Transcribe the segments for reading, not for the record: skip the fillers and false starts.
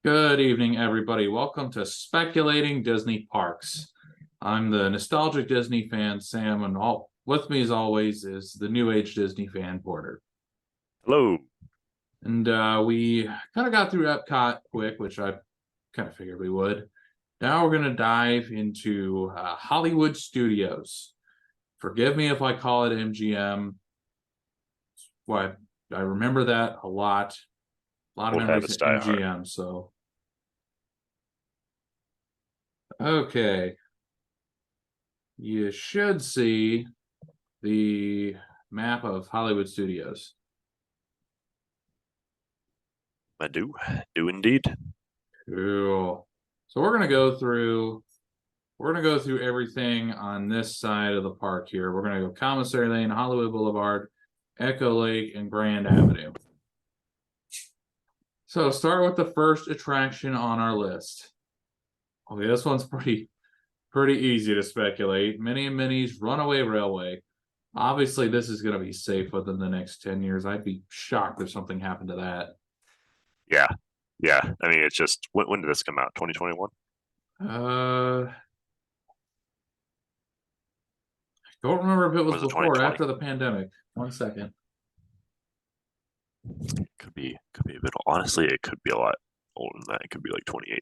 Good evening, everybody. Welcome to Speculating Disney Parks. I'm the nostalgic Disney fan, Sam, and with me, as always, is the new age Disney fan, Porter. Hello. And we kind of got through Epcot quick, which I kind of figured we would. Now we're going to dive into Hollywood Studios. Forgive me if I call it MGM. What I remember that a lot. A lot of Old memories habits at die hard. MGM. So, okay. You should see the map of Hollywood Studios. I do indeed. Cool. So we're gonna go through everything on this side of the park here. We're gonna go Commissary Lane, Hollywood Boulevard, Echo Lake, and Grand Avenue. So start with the first attraction on our list. Okay, this one's pretty easy to speculate. Minnie and Minnie's Runaway Railway. Obviously, this is going to be safe within the next 10 years. I'd be shocked if something happened to that. Yeah. Yeah. I mean, it's just when did this come out? 2021? Uh, don't remember if it Or was was it before or 2020? after the pandemic. 1 second. Could be a bit. Honestly, it could be a lot older than that. It could be like 2018.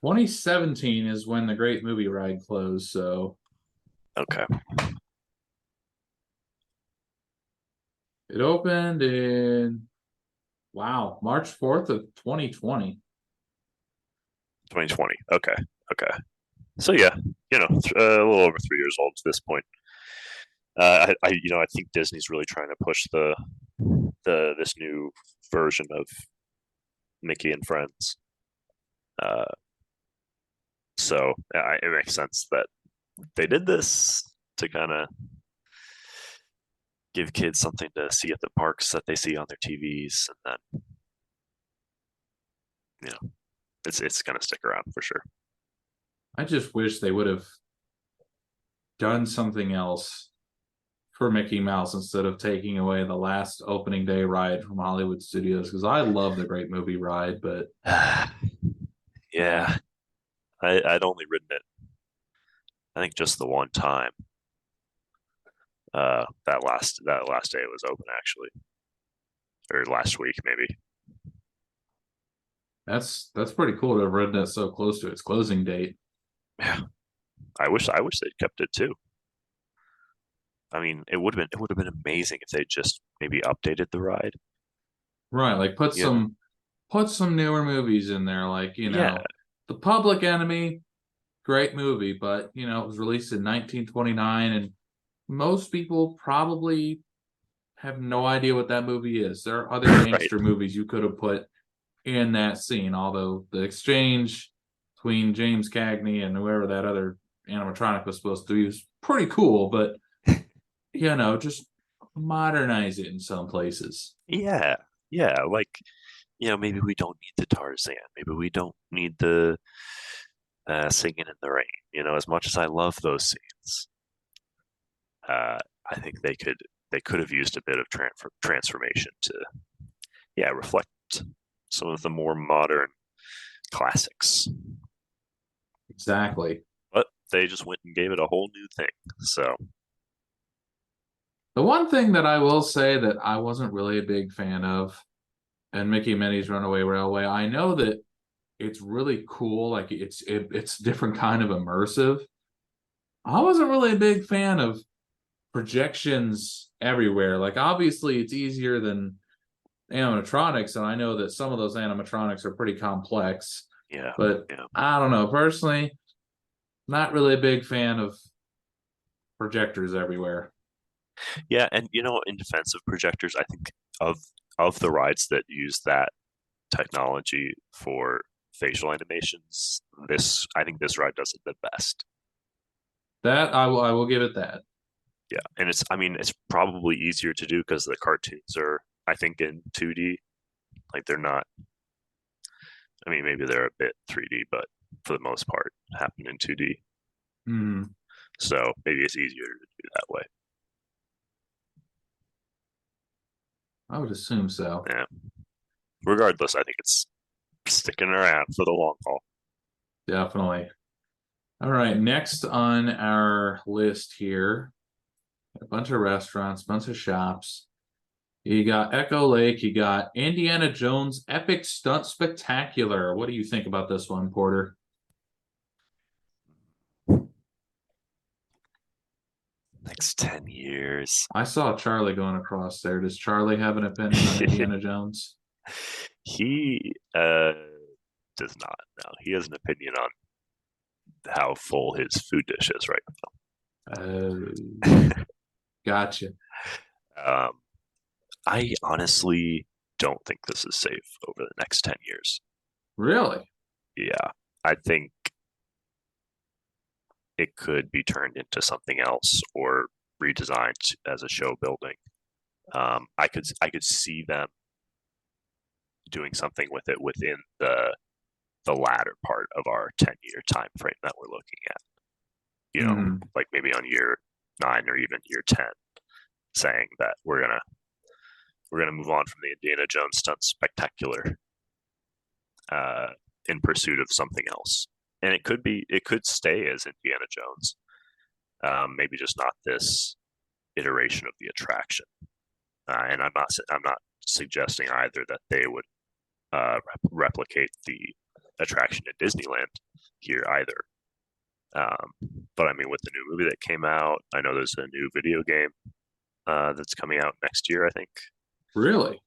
2017 is when the Great Movie Ride closed. So Okay. it opened in, wow, March 4th of 2020. 2020. Okay. Okay. So yeah, a little over 3 years old at this point. I think Disney's really trying to push the this new version of Mickey and Friends. Uh, it makes sense that they did this to kind of give kids something to see at the parks that they see on their TVs, and then it's gonna stick around for sure. I just wish they would have done something else for Mickey Mouse instead of taking away the last opening day ride from Hollywood Studios because I love the Great Movie Ride, but Yeah, I'd only ridden it, I think, just the one time. That last day it was open actually, or last week maybe. that's pretty cool to have ridden it so close to its closing date. Yeah, I wish they'd kept it too. I mean, it would have been amazing if they just maybe updated the ride. Right, like You know? put some newer movies in there, like, Yeah, The Public Enemy, great movie, but it was released in 1929 and most people probably have no idea what that movie is. There are other right. gangster movies you could have put in that scene, although the exchange between James Cagney and whoever that other animatronic was supposed to be was pretty cool, but just modernize it in some places. Yeah, yeah. Like, maybe we don't need the Tarzan. Maybe we don't need the singing in the rain. As much as I love those scenes, I think they could have used a bit of transformation to, yeah, reflect some of the more modern classics. Exactly. But they just went and gave it a whole new thing. So, The one thing that I will say that I wasn't really a big fan of and Mickey and Minnie's Runaway Railway, I know that it's really cool, like it's different kind of immersive. I wasn't really a big fan of projections everywhere. Like obviously it's easier than animatronics, and I know that some of those animatronics are pretty complex, yeah, but yeah. I don't know. Personally, not really a big fan of projectors everywhere. Yeah, and in defense of projectors, I think of the rides that use that technology for facial animations, I think this ride does it the best. That I will give it that. Yeah, and I mean, it's probably easier to do because the cartoons are, I think, in 2D. Like they're not. I mean, maybe they're a bit 3D, but for the most part, happen in 2D. Hmm. So maybe it's easier to do that way. I would assume so. Yeah. Regardless, I think it's sticking around for the long haul. Definitely. All right, next on our list here, a bunch of restaurants, bunch of shops. You got Echo Lake, you got Indiana Jones Epic Stunt Spectacular. What do you think about this one, Porter? Next 10 years. I saw Charlie going across there. Does Charlie have an opinion on Indiana Jones? He does not. No, he has an opinion on how full his food dish is right Uh, gotcha. now. I honestly don't think this is safe over the next 10 years. Really? Yeah, I think it could be turned into something else or redesigned as a show building. I could see them doing something with it within the latter part of our 10-year time frame that we're looking at. You know, Hmm. like maybe on year 9 or even year 10, saying that we're gonna move on from the Indiana Jones stunt spectacular in pursuit of something else. And it could stay as Indiana Jones, maybe just not this iteration of the attraction. And I'm not suggesting either that they would replicate the attraction at Disneyland here either. But I mean, with the new movie that came out, I know there's a new video game that's coming out next year, I think, Really?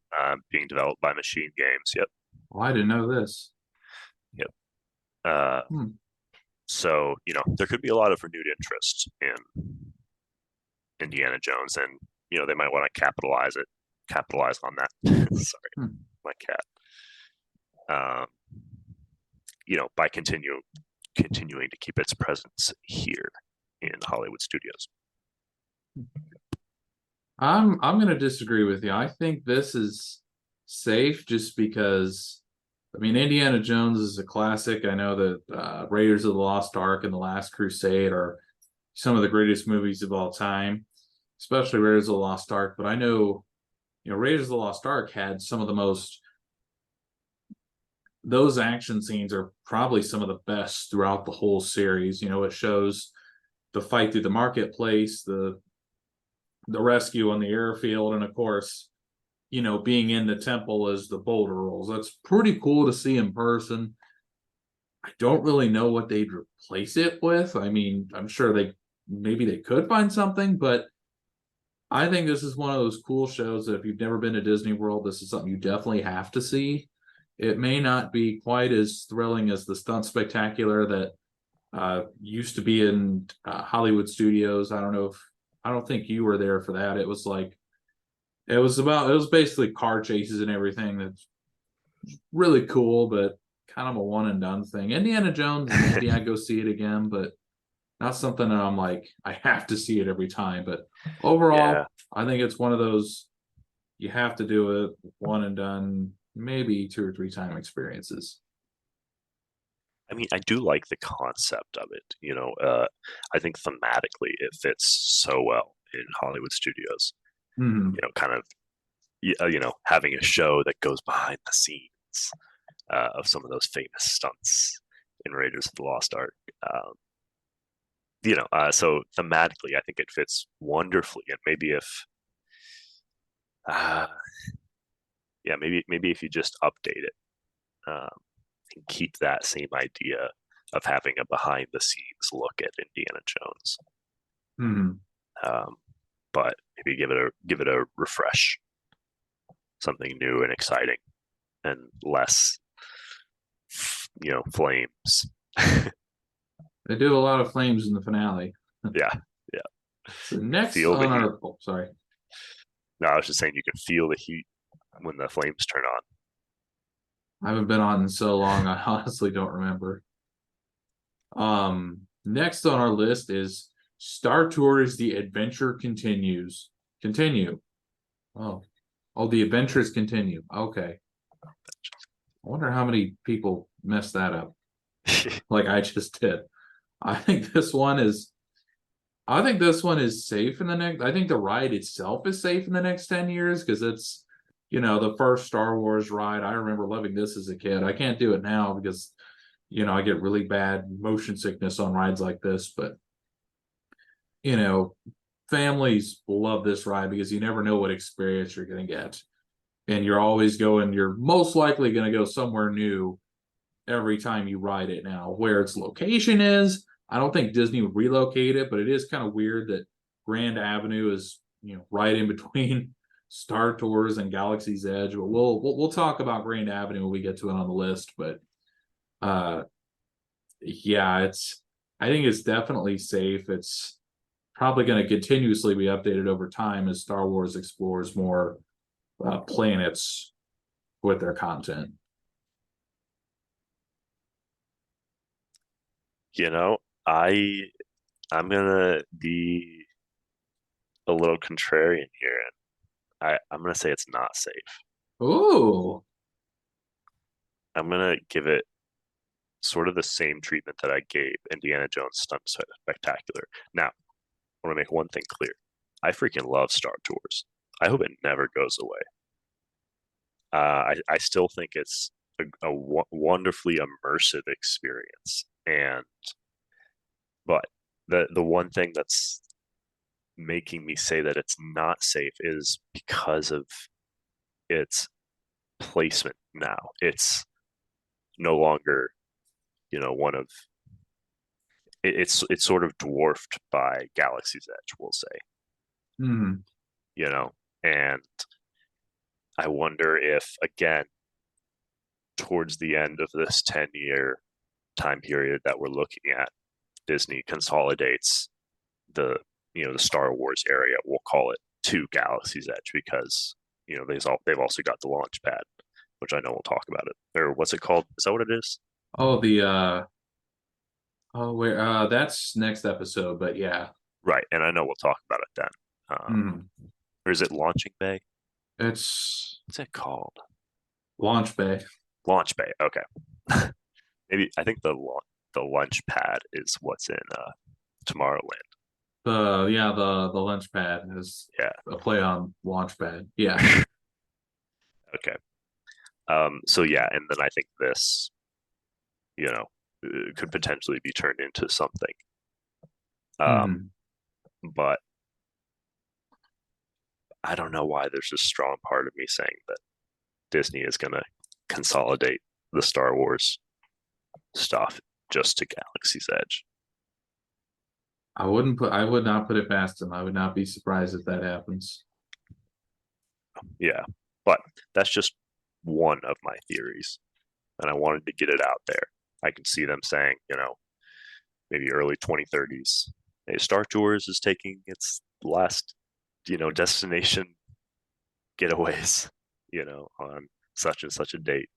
being developed by Machine Games. Yep, Oh, I didn't know this. yep. Uh, Hmm. so there could be a lot of renewed interest in Indiana Jones, and they might want to capitalize on that. Sorry, Hmm. my cat. Um, by continuing to keep its presence here in Hollywood studios. I'm gonna disagree with you. I think this is safe just because I mean Indiana Jones is a classic. I know that Raiders of the Lost Ark and The Last Crusade are some of the greatest movies of all time, especially Raiders of the Lost Ark. But I know, Raiders of the Lost Ark had some of the most those action scenes are probably some of the best throughout the whole series. It shows the fight through the marketplace, the rescue on the airfield, and of course, being in the temple as the boulder rolls. That's pretty cool to see in person. I don't really know what they'd replace it with. I mean, I'm sure maybe they could find something, but I think this is one of those cool shows that if you've never been to Disney World, this is something you definitely have to see. It may not be quite as thrilling as the Stunt Spectacular that used to be in Hollywood Studios. I don't think you were there for that. It was basically car chases and everything. That's really cool, but kind of a one and done thing. Indiana Jones, maybe I go see it again, but not something that I'm like, I have to see it every time. But Yeah, overall, I think it's one of those you have to do it one and done, maybe 2 or 3 time experiences. I mean, I do like the concept of it. I think thematically it fits so well in Hollywood studios. Hmm. Kind of, having a show that goes behind the scenes of some of those famous stunts in Raiders of the Lost Ark. So thematically, I think it fits wonderfully. And maybe if, uh, yeah, maybe if you just update it um, and keep that same idea of having a behind the scenes look at Indiana Jones, Hmm. um, but maybe give it a refresh, something new and exciting, and less, flames. They do a lot of flames in the finale. Yeah, yeah. So You can next feel the on heat. our, oh, sorry, No, I was just saying you can feel the heat when the flames turn on. I haven't been on in so long, I honestly don't remember. Next on our list is Star Tours: The Adventure Continues. Continue. Oh, oh, the adventures continue. Okay. I wonder how many people messed that up, like I just did. I think this one is. I think this one is safe in the next. I think the ride itself is safe in the next 10 years because it's the first Star Wars ride. I remember loving this as a kid. I can't do it now because, I get really bad motion sickness on rides like this. But, you know, families love this ride because you never know what experience you're going to get. And you're most likely going to go somewhere new every time you ride it now. Where its location is, I don't think Disney would relocate it, but it is kind of weird that Grand Avenue is, right in between Star Tours and Galaxy's Edge. But we'll talk about Grand Avenue when we get to it on the list. But uh yeah, I think it's definitely safe. It's probably going to continuously be updated over time as Star Wars explores more planets with their content. You know, I I'm gonna be a little contrarian here, and I'm gonna say it's not safe. Ooh. I'm gonna give it sort of the same treatment that I gave Indiana Jones Stunt Spectacular. Now, I want to make one thing clear. I freaking love Star Tours. I hope it never goes away. I still think it's a wonderfully immersive experience, and but the one thing that's making me say that it's not safe is because of its placement now. It's no longer, one of it's sort of dwarfed by Galaxy's Edge, we'll say, Hmm. you know, and I wonder if again towards the end of this 10-year time period that we're looking at, Disney consolidates the the Star Wars area, we'll call it, to Galaxy's Edge because they've also got the launch pad, which I know we'll talk about it. Or what's it called? Is that what it is? Oh, where that's next episode, but yeah. Right, and I know we'll talk about it then. Hmm. Or is it Launching Bay? It's What's it called? Launch Bay. Launch Bay. Okay, maybe I think the launch pad is what's in Tomorrowland. The launch pad is Yeah. a play on launch pad. Yeah. Okay. So yeah, and then I think this, could potentially be turned into something. Hmm. But I don't know why there's a strong part of me saying that Disney is going to consolidate the Star Wars stuff just to Galaxy's Edge. I would not put it past them. I would not be surprised if that happens. Yeah, but that's just one of my theories, and I wanted to get it out there. I can see them saying, maybe early 2030s, hey, Star Tours is taking its last, destination getaways, on such and such a date.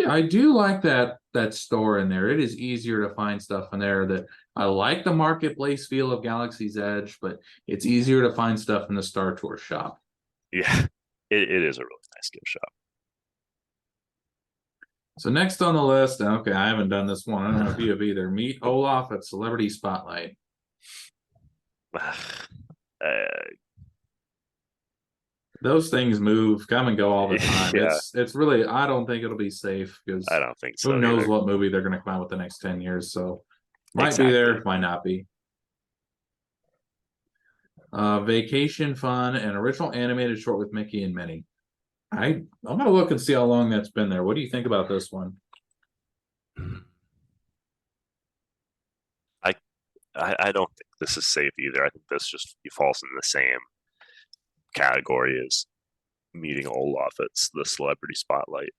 I do like that store in there. It is easier to find stuff in there that I like the marketplace feel of Galaxy's Edge, but it's easier to find stuff in the Star Tour shop. Yeah, it is a really nice gift shop. So next on the list, okay, I haven't done this one. I don't know if you have either. Meet Olaf at Celebrity Spotlight. Those things move, come and go all the time. Yeah, It's really, I don't think it'll be safe I because don't think who so knows either. what movie they're going to come out with the next 10 years. So might be Exactly. there, might not be. Vacation Fun, an original animated short with Mickey and Minnie. I'm gonna look and see how long that's been there. What do you think about this one? I, I don't think this is safe either. I think this just falls in the same category as meeting Olaf. It's the celebrity spotlight.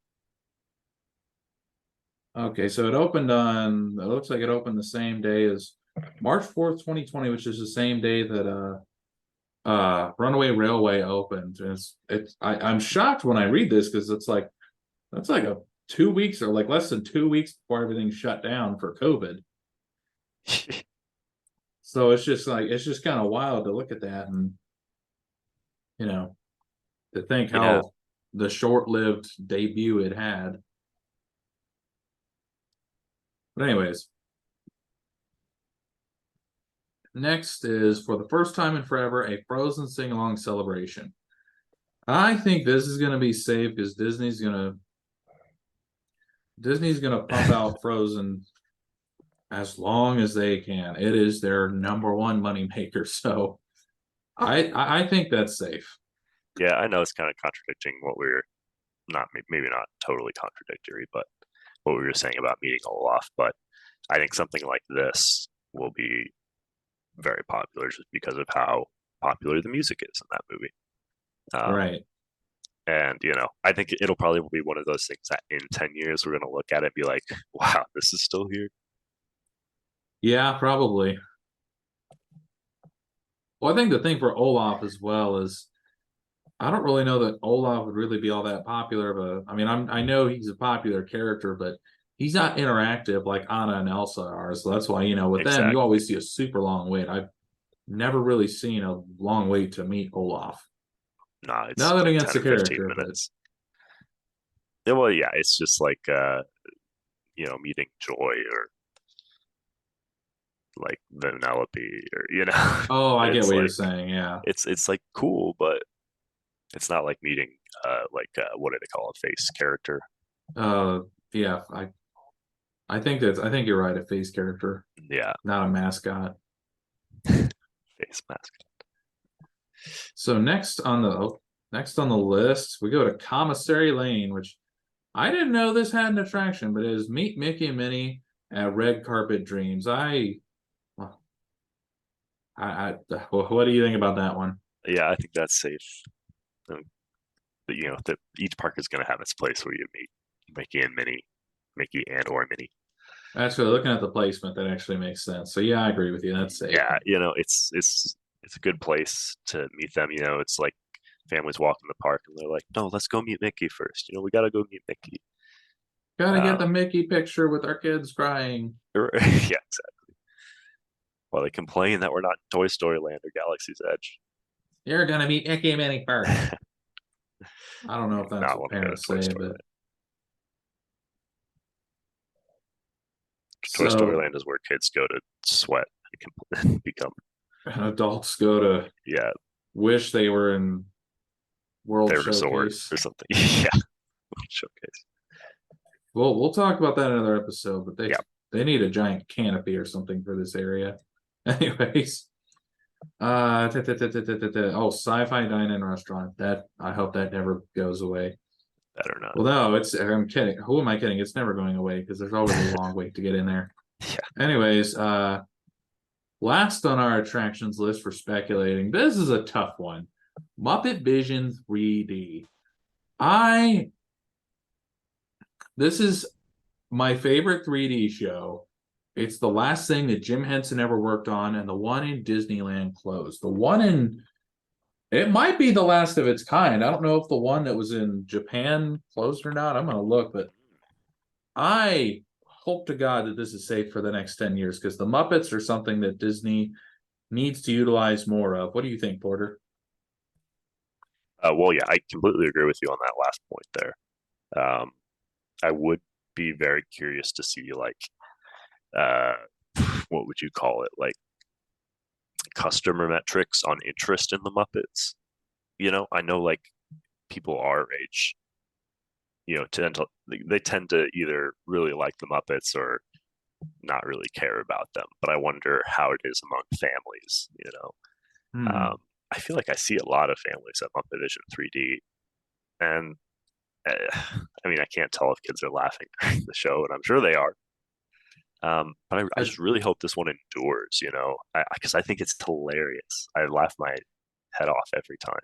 Okay, so it looks like it opened the same day as March 4th, 2020, which is the same day that Runaway Railway opened. And I'm shocked when I read this because it's like that's like a 2 weeks or like less than 2 weeks before everything shut down for COVID. So it's just kind of wild to look at that and you know to think Yeah, how the short-lived debut it had. But anyways, next is for the first time in forever a Frozen sing-along celebration. I think this is gonna be safe because Disney's gonna pump out Frozen as long as they can. It is their number one money maker. So I think that's safe. Yeah, I know it's kind of contradicting what we're not maybe not totally contradictory, but what we were saying about meeting Olaf. But I think something like this will be very popular just because of how popular the music is in that movie. Um, Right. and I think it'll probably be one of those things that in 10 years we're gonna look at it and be like, "Wow, this is still here." Yeah, probably. Well, I think the thing for Olaf as well is I don't really know that Olaf would really be all that popular I mean, I know he's a popular character, but he's not interactive like Anna and Elsa are. So that's why, with them, you Exactly. always see a super long wait. I've never really seen a long wait to meet Olaf. Nah, it's Nothing like against 10 the or 15 character, but minutes. Yeah, well, yeah, it's just like meeting Joy or like Vanellope or oh, I get it's what you're like saying. Yeah. it's like cool, but it's not like meeting what do they call a face character? Uh yeah, I think you're right, a face character, Yeah, not a mascot. face mask. So next on the list, we go to Commissary Lane, which I didn't know this had an attraction, but it is Meet Mickey and Minnie at Red Carpet Dreams. Well, what do you think about that one? Yeah, I think that's safe. Um, but, that each park is going to have its place where you meet Mickey and Minnie, Mickey and or Minnie. Actually, looking at the placement, that actually makes sense. So yeah, I agree with you. That's safe. Yeah, it's a good place to meet them. It's like families walk in the park and they're like, "No, let's go meet Mickey first. We got to go meet Mickey." Gotta get the Um, Mickey picture with our kids crying. yeah, exactly. While they complain that we're not in Toy Story Land or Galaxy's Edge. You're gonna meet Mickey and Minnie first. I don't know if that's Not what want to go to parents Toy say, Story but Land. Toy Story so Land is where kids go to sweat and become, adults go to yeah, wish they were in World their resort Showcase. or something. Yeah, showcase. We'll talk about that in another episode, but Yeah. they need a giant canopy or something for this area. Anyways, oh, sci-fi dine-in restaurant. That I hope that never goes away. Better not. Well, no, I'm kidding. Who am I kidding? It's never going away because there's always a long wait to get in there. Yeah. Anyways, last on our attractions list for speculating, this is a tough one. Muppet Vision 3D. I This is my favorite 3D show. It's the last thing that Jim Henson ever worked on, and the one in Disneyland closed. The one in It might be the last of its kind. I don't know if the one that was in Japan closed or not. I'm gonna look, but I hope to God that this is safe for the next 10 years because the Muppets are something that Disney needs to utilize more of. What do you think, Porter? Well, yeah, I completely agree with you on that last point there. I would be very curious to see like uh, what would you call it, like customer metrics on interest in the Muppets. I know like people our age, they tend to either really like the Muppets or not really care about them. But I wonder how it is among families. Hmm. Um, I feel like I see a lot of families at Muppet Vision 3D, and I mean, I can't tell if kids are laughing during the show, and I'm sure they are. But I I, just really hope this one endures, because I think it's hilarious. I laugh my head off every time.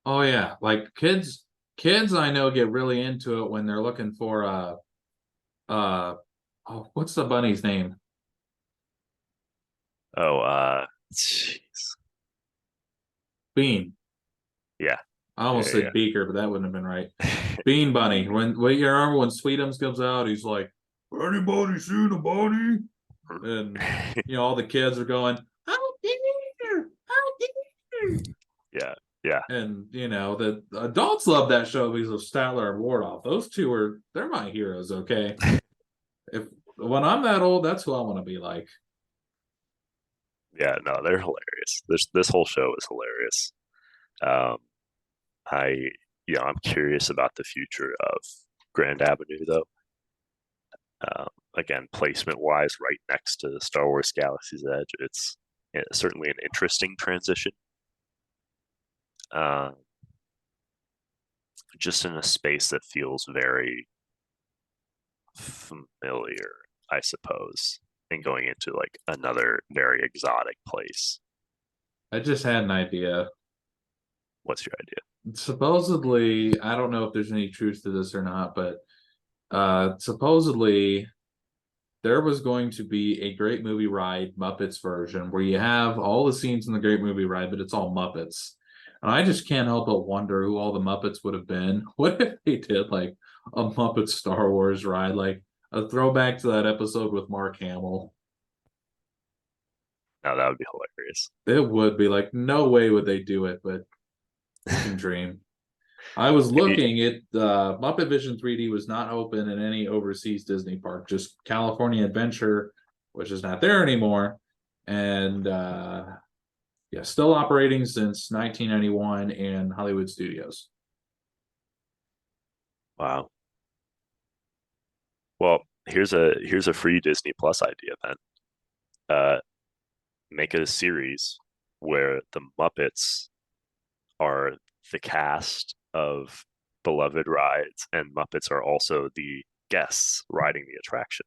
oh yeah, like kids I know get really into it when they're looking for uh oh, what's the bunny's name? Oh, jeez. Bean. Yeah, I yeah, almost yeah, said Beaker, but that wouldn't have been right. yeah. Bean Bunny. When you remember when Sweetums comes out, he's like, "Anybody seen a bunny?" And all the kids are going, "Oh dear, oh dear." Yeah, yeah, And the adults love that show because of Statler and Wardoff. Those two they're my heroes. Okay, if when I'm that old, that's who I want to be like. yeah. No, they're hilarious. This whole show is hilarious. Um, I, I'm curious about the future of Grand Avenue, though. Again, placement wise, right next to Star Wars Galaxy's Edge, it's certainly an interesting transition. Uh, just in a space that feels very familiar, I suppose, and going into like another very exotic place. I just had an idea. What's your idea? Supposedly, I don't know if there's any truth to this or not, but supposedly there was going to be a Great Movie Ride Muppets version where you have all the scenes in the Great Movie Ride, but it's all Muppets. And I just can't help but wonder who all the Muppets would have been. What if they did like a Muppet Star Wars ride, like a throwback to that episode with Mark Hamill? Now that would be hilarious. It would be like, no way would they do it, but you can dream. I was Maybe looking at Muppet Vision 3D was not open in any overseas Disney park, just California Adventure, which is not there anymore. And yeah, still operating since 1991 in Hollywood Studios. wow. Well, here's a free Disney Plus idea then. Uh, make it a series where the Muppets are the cast of beloved rides, and Muppets are also the guests riding the attraction.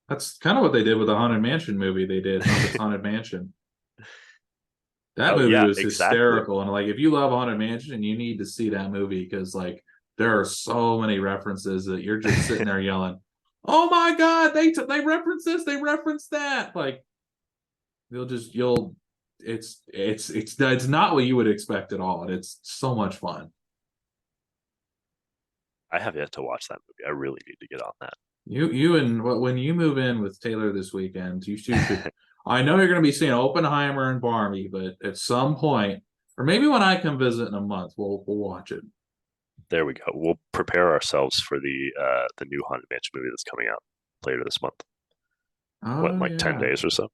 That's kind of what they did with the Haunted Mansion movie. They did Muppets Haunted Mansion. That Oh movie yeah, was exactly. hysterical, and like if you love Haunted Mansion, you need to see that movie because like there are so many references that you're just sitting there yelling, "Oh my god, they reference this, they reference that!" Like you'll it's not what you would expect at all, and it's so much fun. I have yet to watch that movie. I really need to get on You and when you move in with Taylor this weekend, you two should. that. I know you're going to be seeing Oppenheimer and Barbie, but at some point, or maybe when I come visit in a month, we'll watch it. There we go. We'll prepare ourselves for the new Haunted Mansion movie that's coming out later this month. What, in Oh like 10 yeah, days or so?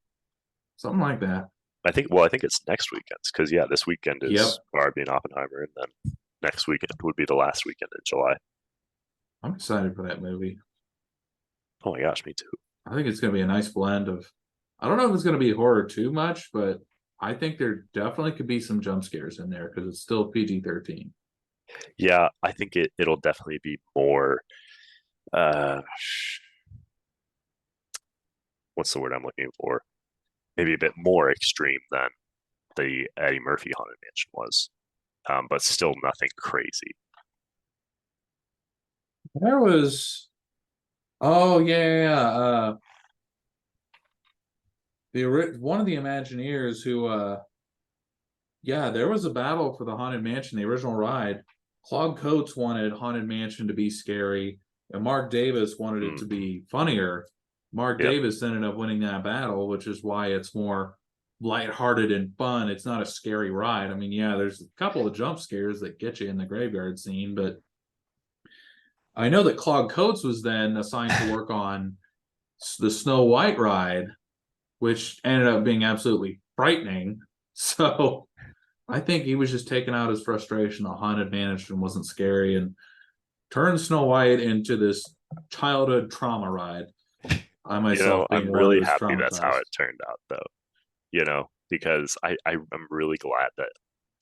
something like that. I think it's next weekend because yeah, this weekend is Yep, Barbie and Oppenheimer, and then next weekend would be the last weekend in July. I'm excited for that movie. Oh my gosh, me too. I think it's going to be a nice blend of. I don't know if it's going to be horror too much, but I think there definitely could be some jump scares in there because it's still PG-13. Yeah, I think it'll definitely be more. Uh, what's the word I'm looking for? Maybe a bit more extreme than the Eddie Murphy Haunted Mansion was, but still nothing crazy. There was. Oh yeah. The one of the Imagineers who yeah, there was a battle for the Haunted Mansion, the original ride. Claude Coates wanted Haunted Mansion to be scary, and Mark Davis wanted it to Mm, be funnier. Mark yep. Davis ended up winning that battle, which is why it's more lighthearted and fun. It's not a scary ride. I mean, yeah, there's a couple of jump scares that get you in the graveyard scene, but I know that Claude Coates was then assigned to work on the Snow White ride, which ended up being absolutely frightening. So I think he was just taking out his frustration that Haunted Mansion wasn't scary and turned Snow White into this childhood trauma ride. I myself being I'm one who really was happy that's how traumatized. it turned out, though. Because I'm really glad that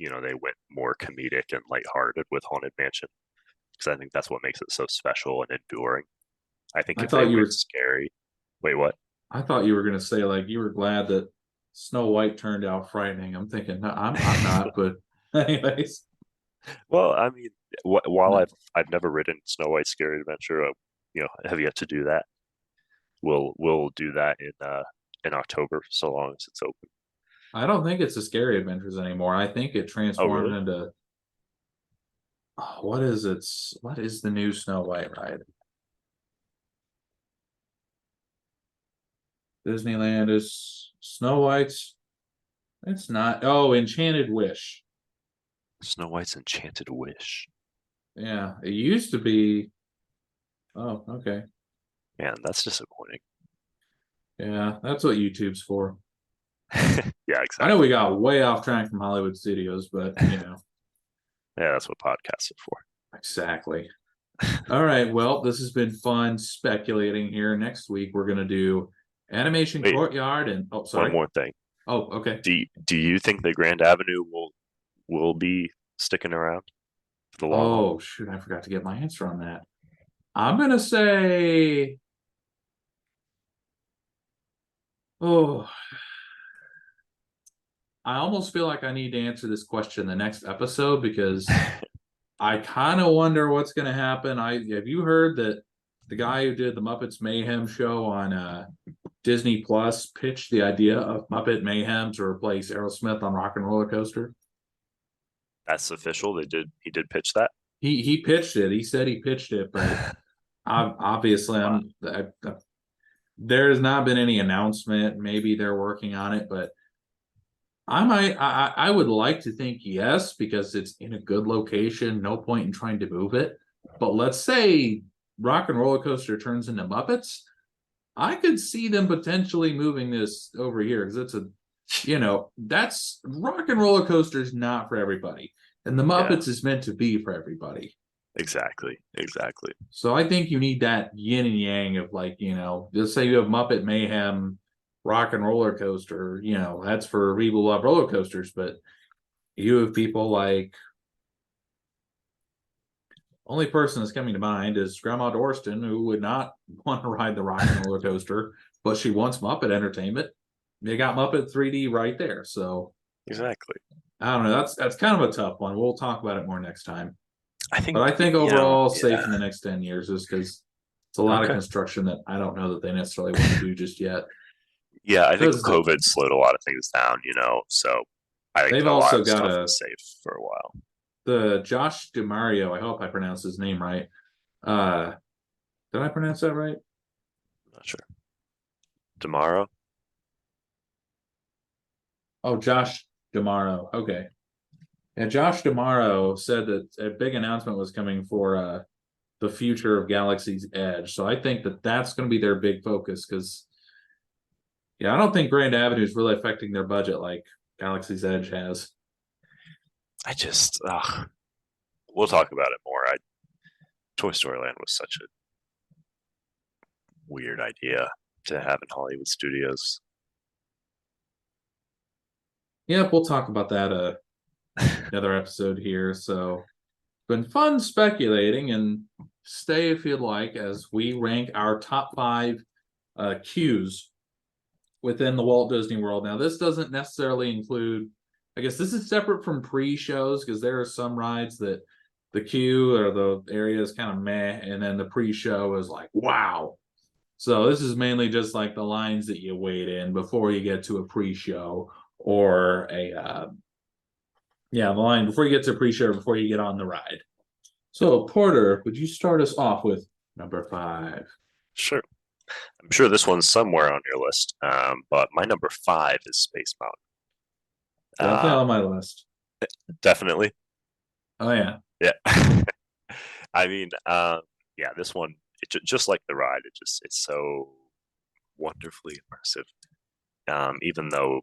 they went more comedic and lighthearted with Haunted Mansion because I think that's what makes it so special and enduring. I think I if they thought you went were scary, wait, what? I thought you were gonna say like you were glad that Snow White turned out frightening. I'm thinking no, I'm not, but anyways. Well, I mean, while No, I've never ridden Snow White's Scary Adventure, have yet to do that. We'll do that in October, so long as it's open. I don't think it's a scary adventures anymore. I think it Oh, transformed really? into oh, what is the new Snow White ride? Disneyland is Snow White's. It's not. Oh, Enchanted Wish. Snow White's Enchanted Wish. Yeah, it used to be. Oh, okay. Man, that's disappointing. Yeah, that's what YouTube's for. Yeah, I know we exactly. got way off track from Hollywood Studios, but you know. Yeah, that's what podcasts are for. Exactly. All right. Well, this has been fun speculating here. Next week we're gonna do Animation Wait, Courtyard and one sorry. more thing. Oh, okay. Do you think the Grand Avenue will be sticking around for the long haul? Oh shoot, I forgot to get my answer on that. I'm gonna say, oh, I almost feel like I need to answer this question the next episode because I kind of wonder what's gonna happen. I have you heard that the guy who did the Muppets Mayhem show on Disney Plus pitched the idea of Muppet Mayhem to replace Aerosmith on Rock and Roller Coaster? That's official. He did pitch that. He pitched it. He said he pitched it, but obviously Wow. there has not been any announcement. Maybe they're working on it, but I would like to think yes because it's in a good location. No point in trying to move it. But let's say Rock and Roller Coaster turns into Muppets. I could see them potentially moving this over here because it's a, that's Rock and Roller Coaster is not for everybody, and the Yeah, Muppets is meant to be for everybody. exactly. Exactly. So I think you need that yin and yang of like, just say you have Muppet Mayhem Rock and Roller Coaster, that's for people who love roller coasters, but you have people like only person that's coming to mind is Grandma Dorston, who would not want to ride the rock and roller coaster, but she wants Muppet entertainment. They got Muppet 3D right there. So Exactly. I don't know. That's kind of a tough one. We'll talk about it more next time. I But think, I think you know, overall safe in the yeah. next 10 years is because it's a lot of Okay. construction that I don't know that they necessarily want to do just yet. Yeah, I think Because COVID slowed a lot of things down, so I think they've a lot also of got stuff was safe for a while. the Josh DeMario, I hope I pronounced his name right. Uh did I pronounce that right? Not sure. Tomorrow? Oh, Josh DeMauro. Okay. And Josh DeMauro said that a big announcement was coming for the future of Galaxy's Edge. So I think that that's going to be their big focus because, yeah, I don't think Grand Avenue is really affecting their budget like Galaxy's Edge has. I just, we'll talk about it more. Toy Story Land was such a weird idea to have in Hollywood studios. Yeah, we'll talk about that another episode here. So it's been fun speculating and stay if you'd like as we rank our top five queues within the Walt Disney World. Now, this doesn't necessarily include, I guess this is separate from pre-shows because there are some rides that the queue or the area is kind of meh, and then the pre-show is like, wow. So this is mainly just like the lines that you wait in before you get to a pre-show or the line before you get to a pre-show before you get on the ride. So Porter, would you start us off with number five? Sure. I'm sure this one's somewhere on your list, but my number five is Space Mountain. Definitely Uh, on my list. Definitely. Oh yeah. Yeah. I mean, yeah, this one, just like the ride, it's so wonderfully immersive. Even though,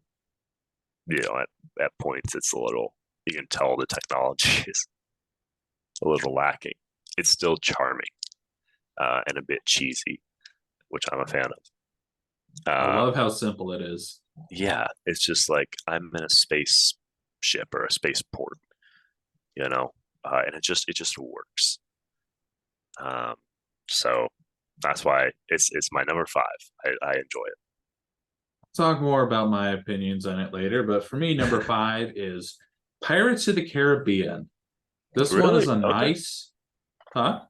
at points it's a little, you can tell the technology is a little lacking. It's still charming, and a bit cheesy, which I'm a fan of. I love how simple it is. Yeah, it's just like I'm in a spaceship or a spaceport, and it just works. Um, so that's why it's my number five. I enjoy it. Talk more about my opinions on it later, but for me, number five is Pirates of the Caribbean. This one is Really? a Okay. nice, huh?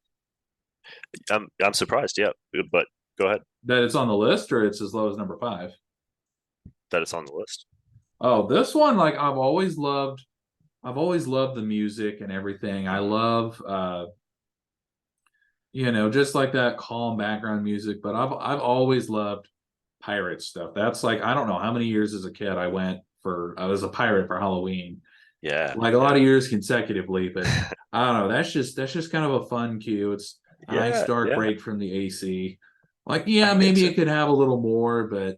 I'm surprised. Yeah, but go ahead. That it's on the list or it's as low as number five. That it's on the list. Oh, this one, like I've always loved the music and everything. I Hmm. love just like that calm background music, but I've always loved pirate stuff. That's like I don't know how many years as a kid I was a pirate for Halloween. Yeah, Like a lot yeah, of years consecutively, but I don't know. That's just kind of a fun cue. It's a nice yeah, dark yeah. break from the AC. Like, I yeah, think maybe so. it could have a little more, but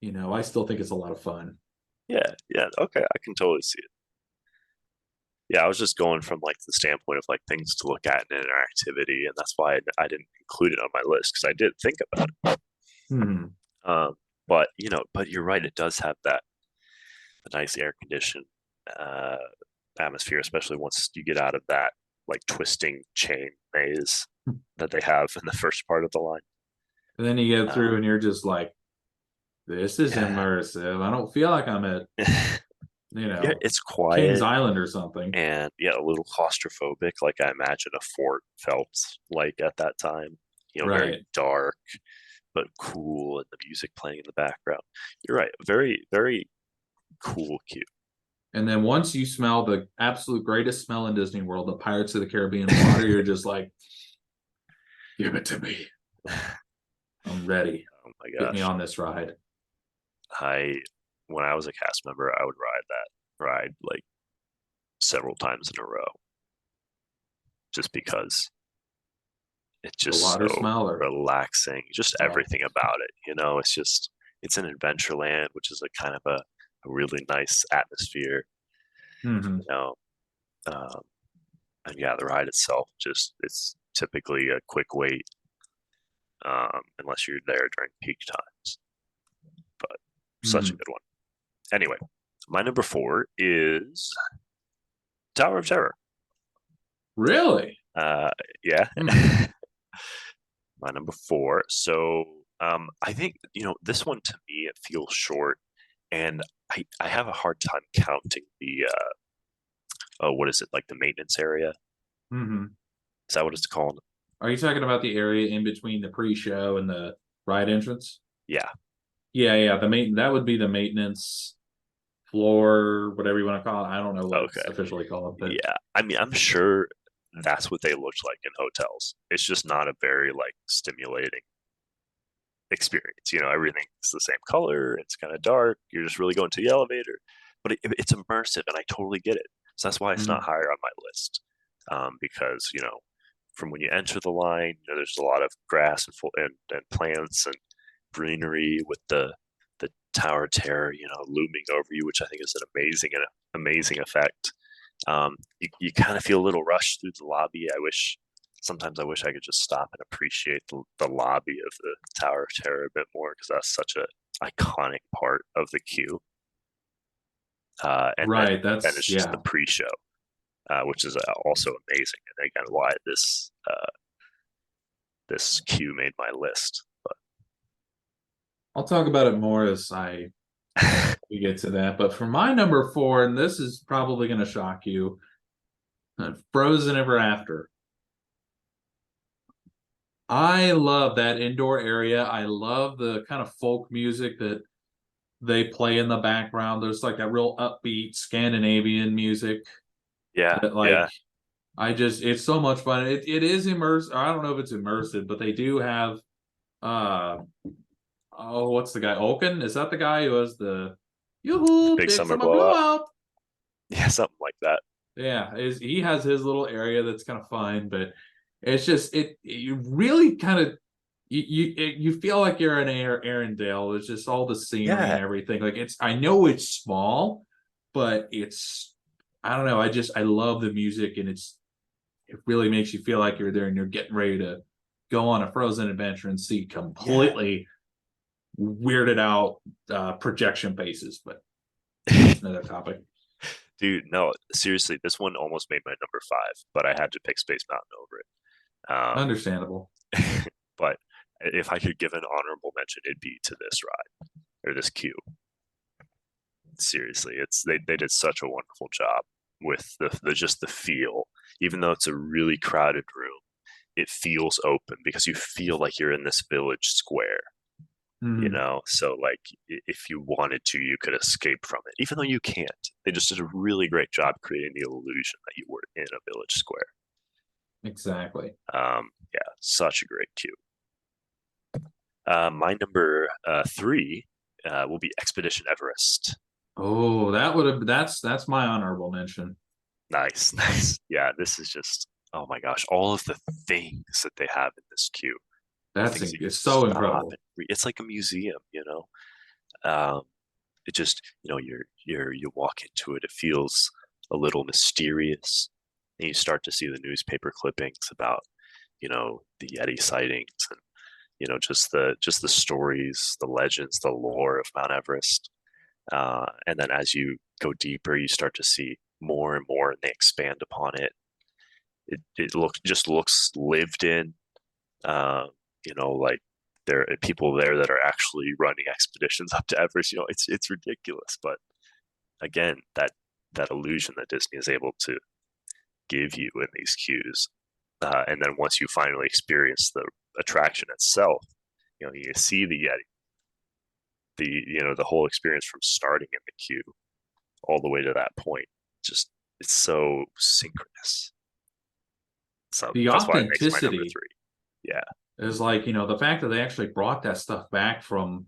I still think it's a lot of fun. Yeah, yeah. Okay, I can totally see it. Yeah, I was just going from like the standpoint of like things to look at in interactivity, and that's why I didn't include it on my list because I did think about it. Hmm. But but you're right, it does have that nice air conditioned uh, atmosphere, especially once you get out of that like twisting chain maze that they have in the first part of the line. And then you get Uh, through and you're just like, this is yeah, immersive. I don't feel like I'm at, you yeah, know, it's King's quiet Island or something. and yeah, a little claustrophobic, like I imagine a fort felt like at that time. Very Right. dark but cool, and the music playing in the background. You're right, very very cool cue. And then once you smell the absolute greatest smell in Disney World, the Pirates of the Caribbean water, you're just like, give it to me. I'm ready. Oh my Get me gosh. on this ride. I When I was a cast member, I would ride that ride like several times in a row just because it's The just water so smeller. relaxing. Just Oh. everything about it, it's an adventure land, which is a kind of a really nice atmosphere, Hmm. you know. Um, and yeah, the ride itself just it's typically a quick wait, unless you're there during peak times. But such a Hmm. good one. Anyway, my number four is Tower of Terror. Really? Uh, yeah, Hmm. my number four. So I think this one to me it feels short, and I have a hard time counting the oh, what is it, like the maintenance area? Hmm. Is that what it's called? Are you talking about the area in between the pre-show and the ride entrance? Yeah. Yeah, yeah. That would be the maintenance floor, whatever you want to call it. I don't know what it's Okay. officially called, but Yeah. I mean, I'm sure that's what they looked like in hotels. It's just not a very like stimulating experience. Everything's the same color. It's kind of dark. You're just really going to the elevator, but it's immersive, and I totally get it. So that's why it's not mhm. higher on my list. Because from when you enter the line, there's a lot of grass and plants and greenery with the Tower of Terror, looming over you, which I think is an amazing effect. You kind of feel a little rush through the lobby. Sometimes I wish I could just stop and appreciate the lobby of the Tower of Terror a bit more because that's such a iconic part of the queue. And Right. then That's it's just the yeah. pre-show, which is also amazing, and again why this queue made my list. I'll talk about it more as I But we get to that. But for my number four, and this is probably going to shock you, Frozen Ever After. I love that indoor area. I love the kind of folk music that they play in the background. There's like that real upbeat Scandinavian music yeah, that like yeah. it's so much fun. It is immersive. I don't know if it's immersive, but they do have uh oh, what's the guy? Oaken? Is that the guy who has the yoo-hoo, Big big summer summer blowout. blowout? Yeah, something like that. Yeah, he has his little area that's kind of fun, but it's just you really kind of you feel like you're in Arendelle. It's just all the scenery and Yeah, everything. Like I know it's small, but it's I don't know. I love the music and it really makes you feel like you're there and you're getting ready to go on a Frozen adventure and see yeah. completely weirded out projection faces. But that's another topic. Dude, no, seriously, this one almost made my number five, but I had to pick Space Mountain over Understandable. but if I could give an honorable mention, it'd be to this ride or this queue. Seriously, they did such a wonderful job with the just the feel. Even though it's a really crowded room, it feels open because you feel like you're in this village square. Mhm. So like if you wanted to, you could escape from it, even though you can't. They just did a really great job creating the illusion that you were in a village square. Exactly. Yeah, such a great cue. My number three will be Expedition Everest. Oh, that's my honorable mention. Nice, nice. Yeah, this is just, oh my gosh, all of the things that they have in this queue, the things that you It's can so stop incredible. and it's like a museum. Um, it just, you walk into it, it feels a little mysterious. And you start to see the newspaper clippings about, the Yeti sightings and, just the stories, the legends, the lore of Mount Everest. And then as you go deeper, you start to see more and more, and they expand upon it. It looks lived in. Uh, like there are people there that are actually running expeditions up to Everest. It's ridiculous, but again, that illusion that Disney is able to give you in these cues, and then once you finally experience the attraction itself, you see the Yeti, the whole experience from starting in the queue all the way to that point. Just it's so synchronous. So The that's why it makes my number authenticity three. Yeah, is like, the fact that they actually brought that stuff back from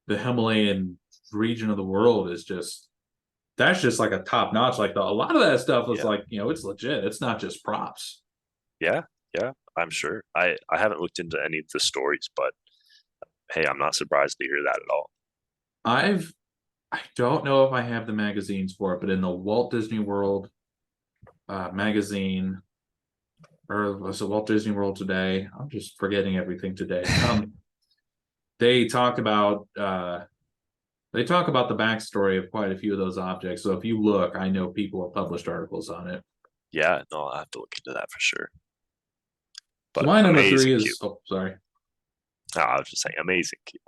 the Himalayan region of the world is just, that's just like a top notch. Like a lot of that stuff was yeah, like, it's legit. It's not just props. yeah, yeah. I'm sure. I haven't looked into any of the stories, but hey, I'm not surprised to hear that at all. I don't know if I have the magazines for it, but in the Walt Disney World magazine, or was it Walt Disney World Today? I'm just forgetting everything today. They talk about the backstory of quite a few of those objects. So if you look, I know people have published articles on it. Yeah, no, I'll have to look into that for sure. So But my number three amazing cube. is, oh, sorry. No, I was just saying amazing cube,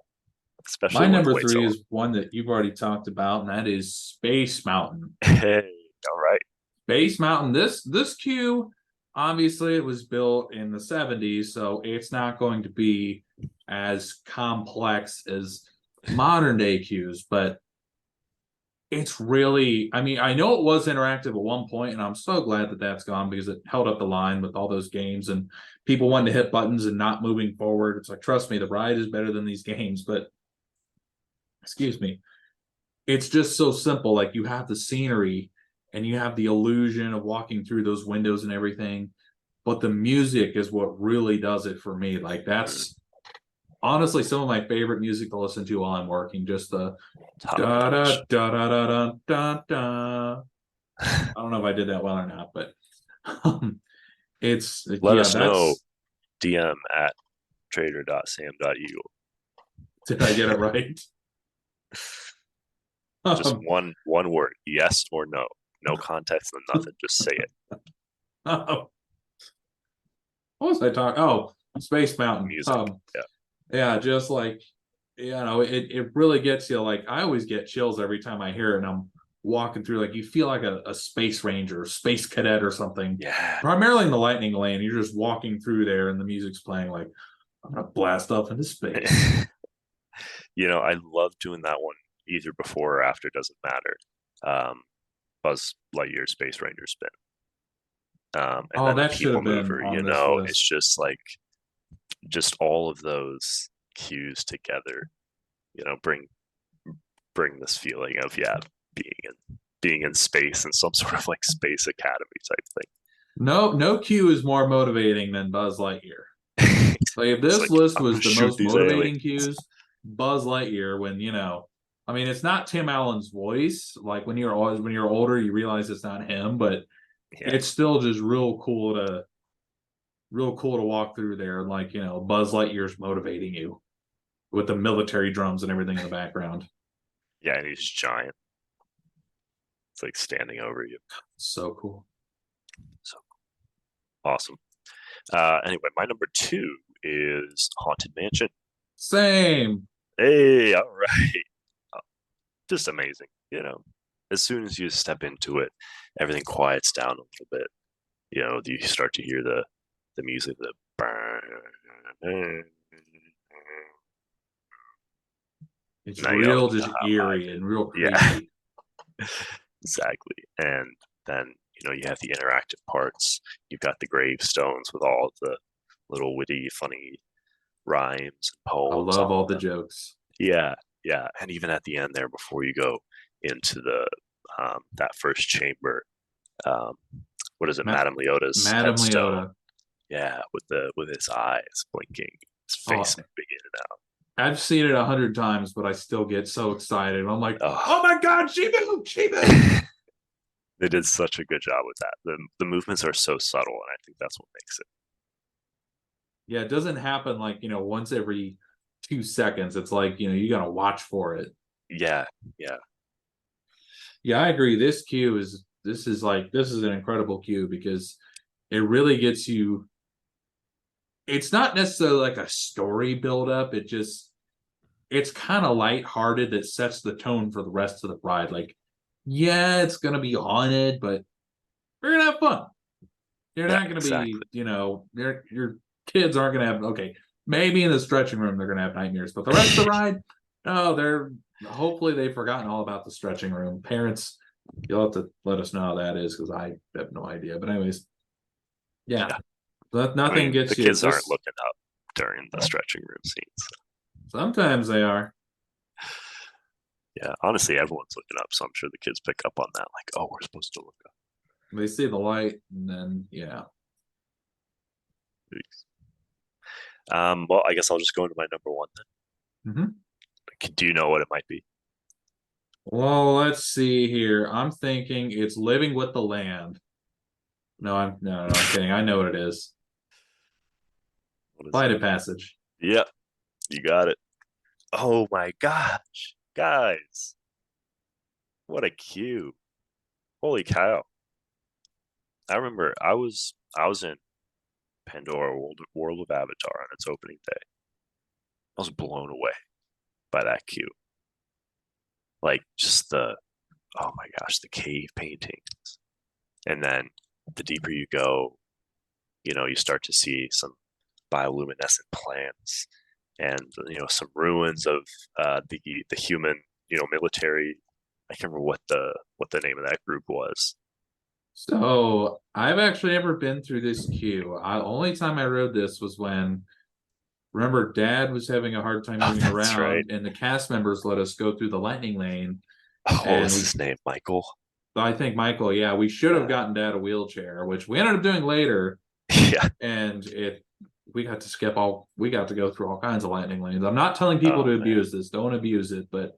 especially My when to number wait so three long. is one that you've already talked about, and that is Space Mountain. Hey, all right. Space Mountain. This queue, obviously, it was built in the 70s, so it's not going to be as complex as modern day queues, but it's really, I mean, I know it was interactive at one point, and I'm so glad that that's gone because it held up the line with all those games and people wanting to hit buttons and not moving forward. It's like, trust me, the ride is better than these games, but excuse me, it's just so simple. Like you have the scenery and you have the illusion of walking through those windows and everything, but the music is what really does it for me. Like Mm, that's honestly some of my favorite music to listen to while I'm working. Just the top da da notch. da da da da da da. I don't know if I did that well or not, but it's Let yeah, us know. that's, DM at trader.sam.eagle. did I get it right? Just one word, yes or no. No context and nothing. Just say it. What was I talking? Oh, Space Mountain. Music. Yeah. Yeah, just like, it really gets you. Like I always get chills every time I hear it, and I'm walking through. Like you feel like a space ranger, space cadet, or something. Yeah. Primarily in the Lightning Lane, you're just walking through there, and the music's playing. Like I'm gonna blast off into space. I love doing that one either before or after, doesn't matter. Buzz Lightyear Space Ranger spin. And Oh, then the that should People have been Mover, on this it's list. just like, just all of those cues together, bring this feeling of, yeah, being in space in some sort of like space academy type No Q is more motivating than Buzz Lightyear. thing. Like if It's this like, list I'm gonna was the shoot most these aliens. motivating cues, Buzz Lightyear, when I mean, it's not Tim Allen's voice. Like when you're older, you realize it's not him, but Yeah, it's still just real cool to walk through there. Like Buzz Lightyear's motivating you with the military drums and everything in the background. yeah, and he's giant. It's like standing over you. So cool. So awesome. Anyway, my number two is Haunted Mansion. Same. Hey, all right. Uh, Just amazing. As soon as you step into it, everything quiets down a little bit. You start to hear the music, the burn. It's Now you real, know just how high eerie it and real is. Yeah, creepy. exactly. And then you have the interactive parts. You've got the gravestones with all of the little witty, funny rhymes and I poems love on all the them. jokes. Yeah, yeah. And even at the end there, before you go into the that first chamber, um, what is it, Ma- Madame Leota's Madame headstone? Leota. Yeah, with his eyes blinking, his Oh, face moving in and I've seen it 100 times, but I still get so excited. I'm like, out. oh my God, she moved, she moved. They did such a good job with that. The movements are so subtle, and I think that's what makes it. Yeah, it doesn't happen like, once every 2 seconds. It's like, you gotta watch for it. Yeah, yeah, Yeah, I agree. This is an incredible cue because it really gets you. It's not necessarily like a story build up. It's kind of lighthearted that sets the tone for the rest of the ride. Like, yeah, it's gonna be haunted, but we're gonna have fun. You're yeah, not gonna be, exactly. your kids aren't gonna have okay, maybe in the stretching room they're gonna have nightmares, but the rest of the ride, no, they're hopefully they've forgotten all about the stretching room. Parents, you'll have to let us know how that is because I have no idea. But anyways, yeah, Yeah, but I nothing mean, the gets you. kids aren't This looking up during the stretching room scenes. sometimes they are. Yeah, honestly, everyone's looking up, so I'm sure the kids pick up on that. Like, oh, we're supposed to look up. They see the light, and then yeah. Well, I guess I'll just go into my number one then. Hmm. Do you know what it might be? Well, let's see here. I'm thinking it's living with the land. No, I'm kidding. I know what it is. What is Flight it? of Passage. Yep, you got it. Oh my gosh, guys, what a cue! Holy cow! I remember I was in Pandora World of Avatar on its opening day. I was blown away by that cue. Like just the oh my gosh, the cave paintings, and then the deeper you go, you start to see some bioluminescent plants and some ruins of the human military. I can't remember what the name of that group was. So I've actually never been through this queue. Only time I rode this was when remember Dad was having a hard time Oh, moving that's right. around, and the cast members let us go through the lightning lane, Oh, what and was we his name? Michael. I think Michael, yeah, we should have Yeah, gotten Dad a wheelchair, which we ended up doing later, yeah. and it we got to we got to go through all kinds of lightning lanes. I'm not telling people Oh to man. abuse this, don't abuse it, but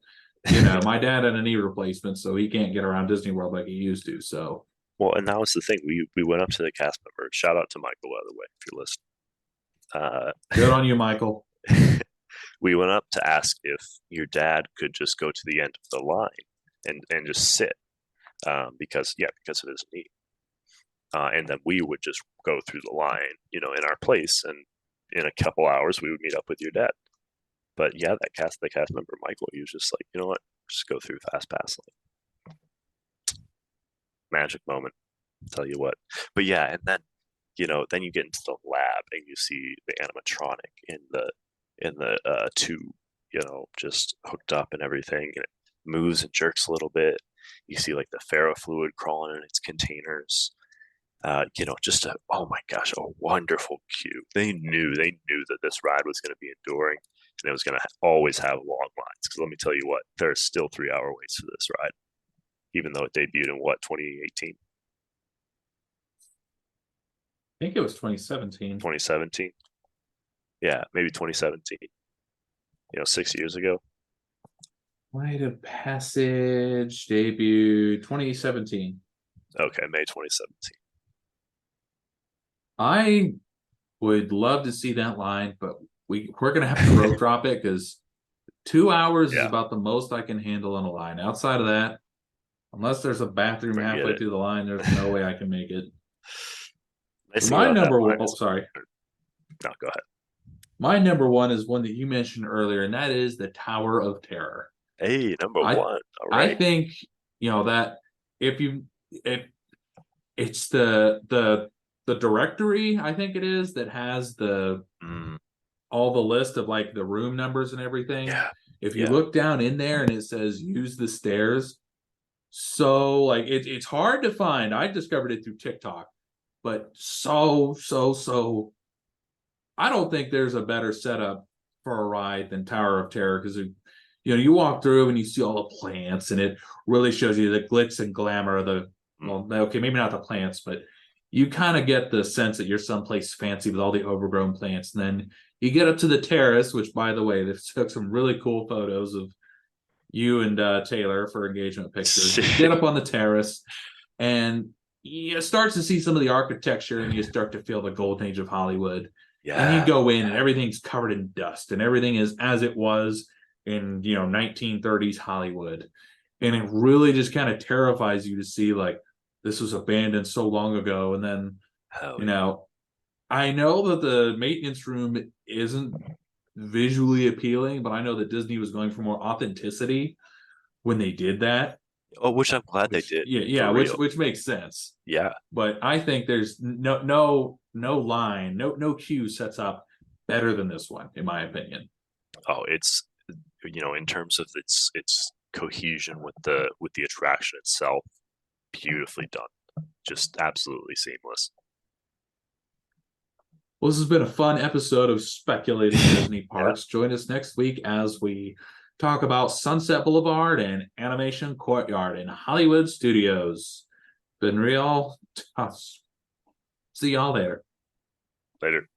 my dad had a knee replacement, so he can't get around Disney World like he used to. So Well, and that was the thing. We went up to the cast member. Shout out to Michael, by the way, if you're good on you, Michael. we went up to ask if your dad could just go to the end of the line and just sit, because of his knee. And then we would just go through the line, in our place, and in a couple hours we would meet up with your dad. But yeah, the cast member Michael, he was just like, you know what, just go through fast pass line. Magic moment, I'll tell you what. But yeah, and then you get into the lab and you see the animatronic in the tube, just hooked up and everything, and it moves and jerks a little bit. You see like the ferrofluid crawling in its containers. Just oh my gosh, a wonderful cue. They knew that this ride was going to be enduring, and it was going to always have long lines. Because let me tell you what, there's still 3 hour waits for this ride, even though it debuted in what 2018, I think it was 2017. 2017. Yeah, maybe 2017. 6 years ago. Flight of Passage debut 2017. Okay, May 2017. I would love to see that line, but we're gonna have to rope drop it because 2 hours is Yeah, about the most I can handle on a line. Outside of that, unless there's a bathroom forget halfway it. through the line, there's no way I can make it. Nice thing My about that number line one, oh is, sorry, no, go ahead. my number one is one that you mentioned earlier, and that is the Tower of Terror. Hey, number I one. All I right. think that if it's the directory, I think it is that has the Mm, all the list of like the room numbers and everything. yeah, If you yeah. look down in there and it says use the stairs, so like it's hard to find. I discovered it through TikTok, but so I don't think there's a better setup for a ride than Tower of Terror because you walk through and you see all the plants and it really shows you the glitz and glamour of the Mm, well, okay, maybe not the plants, but you kind of get the sense that you're someplace fancy with all the overgrown plants. And then you get up to the terrace, which by the way, they took some really cool photos of you and Taylor for engagement pictures. You get up on the terrace and you start to see some of the architecture, and you start to feel the golden age of Hollywood. And you Yeah. go in, and everything's covered in dust, and everything is as it was in 1930s Hollywood, and it really just kind of terrifies you to see like this was abandoned so long ago. And then Hell you yeah. know I know that the maintenance room isn't visually appealing, but I know that Disney was going for more authenticity when they did that. Oh, which I'm glad they Which did, yeah, for which real. which makes sense. Yeah. But I think there's no line, no queue sets up better than this one, in my opinion. Oh, it's, in terms of its cohesion with the attraction itself, beautifully done. Just absolutely seamless. Well, this has been a fun episode of Speculating Disney Yeah. Parks. Join us next week as we talk about Sunset Boulevard and Animation Courtyard in Hollywood Studios. Been real tough. See y'all later. Later.